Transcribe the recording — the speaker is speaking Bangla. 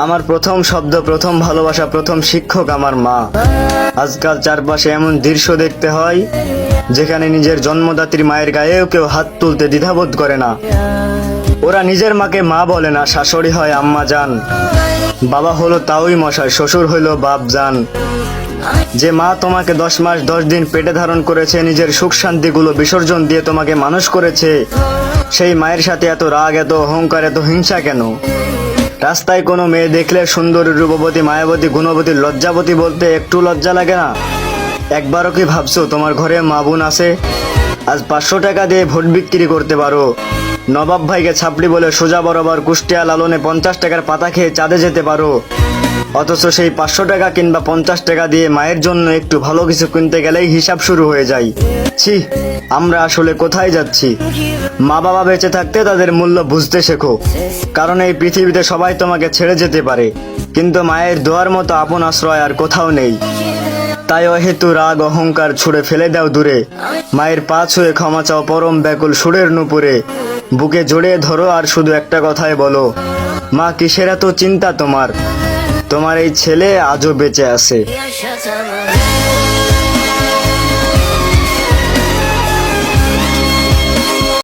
আমার প্রথম শব্দ, প্রথম ভালোবাসা, প্রথম শিক্ষক আমার মা। আজকাল চারপাশে এমন দৃশ্য দেখতে হয় যেখানে নিজের জন্মদাত্রী মায়ের গায়েও কেউ হাত তুলতে দ্বিধাবোধ করে না। ওরা নিজের মাকে মা বলে না, শাশুড়ি হয় আম্মা জান, বাবা হলো তাওই মশাই, শ্বশুর হইল বাপ জান। যে মা তোমাকে 10 মাস 10 দিন পেটে ধারণ করেছে, নিজের সুখ শান্তিগুলো বিসর্জন দিয়ে তোমাকে মানুষ করেছে, সেই মায়ের সাথে এত রাগ, এত অহংকার, এত হিংসা কেন? রাস্তায় কোনো মেয়ে দেখলে সুন্দরী, রূপবতী, মায়াবতী, গুণবতী, লজ্জাবতী বলতে একটু লজ্জা লাগে না? একবারও কি ভাবছো তোমার ঘরে মা বোন আছে? আজ 500 টাকা দিয়ে ভোট বিক্রি করতে পারো, নবাব ভাইকে ছাপড়ি বলে সোজা বরাবর কুষ্টিয়া লালনে 50 টাকার পাতা খেয়ে চাঁদে যেতে পারো, অথচ সেই 500 টাকা কিংবা 50 টাকা দিয়ে মায়ের জন্য একটু ভালো কিছু কিনতে গেলেই হিসাব শুরু হয়ে যায়। ছি, আমরা আসলে কোথায় যাচ্ছি? মা বাবা বেঁচে থাকতে তাদের মূল্য বুঝতে শেখো, কারণ এই পৃথিবীতে সবাই তোমাকে ছেড়ে যেতে পারে, কিন্তু মায়ের দোয়ার মতো আপন আশ্রয় আর কোথাও নেই। তাই অহেতু রাগ অহংকার ছুড়ে ফেলে দাও দূরে, মায়ের পা ছুঁয়ে ক্ষমা চাও পরম ব্যাকুল সুরের নুপুরে, বুকে জড়িয়ে ধরো আর শুধু একটা কথাই বলো, মা কিসের এত চিন্তা তোমার, তোমার এই ছেলে আজও বেঁচে আছে।